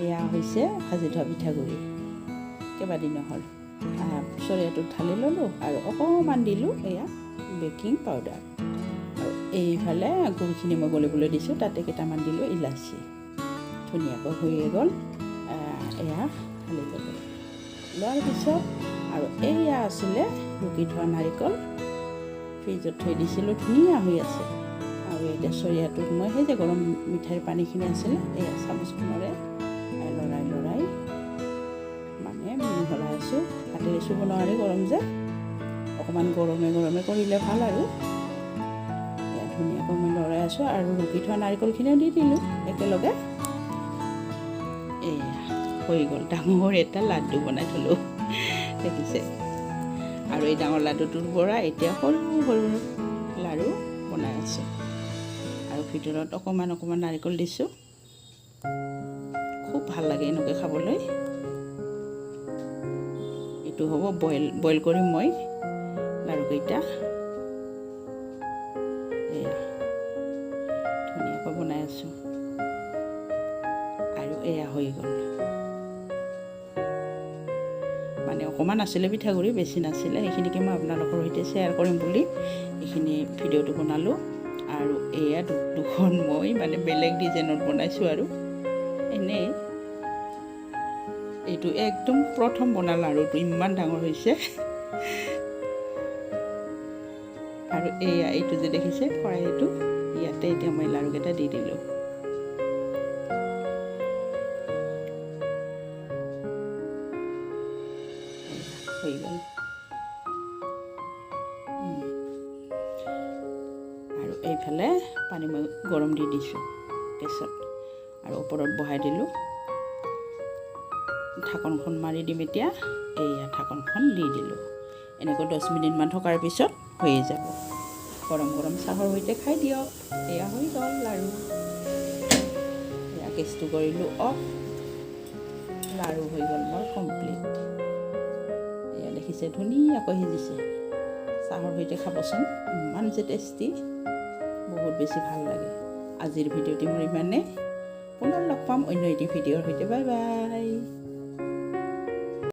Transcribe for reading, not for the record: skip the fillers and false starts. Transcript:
এয়া হৈছে ভাজি থোৱা পিঠাগুড়ি কেইবাদিনো হ'ল চৰিয়াটোত ঢালি ল'লোঁ আৰু অকণমান দিলোঁ এয়া বেকিং পাউডাৰ আৰু এইফালে গুড়খিনি মই গলিবলৈ দিছোঁ তাতে কেইটামান দিলোঁ ইলাচি ধুনীয়াকৈ হৈয়ে গ'ল এয়া ঢালি ল'লোঁ লোৱাৰ পিছত আৰু এয়া আছিলে ৰুকি থোৱা নাৰিকল ফ্ৰিজত থৈ দিছিলোঁ ধুনীয়া হৈ আছে আৰু এতিয়া চৰিয়াটোত মই সেই যে গৰম মিঠাইৰ পানীখিনি আছিলে এয়া চামুচখনেৰে লৰাই মানে মিহলাই আছোঁ হাতেৰে চুব নোৱাৰি গৰম যে অকণমান গৰমে কৰিলে ভাল আৰু এয়া ধুনীয়াকৈ মই লৰাই আছোঁ আৰু ৰুকি থোৱা নাৰিকলখিনিও দি দিলোঁ একেলগে এয়া হৈ গ'ল ডাঙৰ এটা লাড্ডু বনাই থলোঁ দেখিছে আৰু এই ডাঙৰ লাড্ডুটোৰ পৰা এতিয়া সৰু লাড়ু বনাই আছোঁ আৰু ভিতৰত অকণমান নাৰিকল দিছোঁ খুব ভাল লাগে এনেকৈ খাবলৈ এইটো হ'ব বইল কৰিম মই লাড়ুকেইটা এয়া ধুনীয়াকৈ বনাই আছোঁ আৰু এয়া হৈ গ'ল মানে অকণমান আছিলে পিঠাগুড়ি বেছি নাছিলে সেইখিনিকে মই আপোনালোকৰ সৈতে শ্বেয়াৰ কৰিম বুলি এইখিনি ভিডিঅ'টো বনালোঁ আৰু এয়া দুখন মই মানে বেলেগ ডিজাইনত বনাইছোঁ আৰু এনেই এইটো একদম প্ৰথম বনালোঁ আৰু ইমান ডাঙৰ হৈছে আৰু এয়া এইটো যে দেখিছে কড়াইটো ইয়াতে এতিয়া মই লাড়ুকেইটা দি দিলোঁ হৈ গ'ল আৰু এইফালে পানী মই গৰম দি দিছোঁ গেছত আৰু ওপৰত বহাই দিলোঁ ঢাকনখন মাৰি দিম এতিয়া এয়া ঢাকনখন দি দিলোঁ এনেকৈ 10 মিনিটমান থকাৰ পিছত হৈয়ে যাব গৰম চাহৰ সৈতে খাই দিয়ক এয়া হৈ গ'ল লাড়ু এয়া গেছটো কৰিলোঁ অফ লাড়ু হৈ গ'ল মোৰ কমপ্লিট এয়া দেখিছে ধুনীয়াকৈ সিজিছে চাহৰ সৈতে খাবচোন ইমান যে টেষ্টি বহুত বেছি ভাল লাগে আজিৰ ভিডিঅ'টি মোৰ ইমানেই পুনৰ লগ পাম অন্য এটি ভিডিঅ'ৰ সৈতে বাই বাই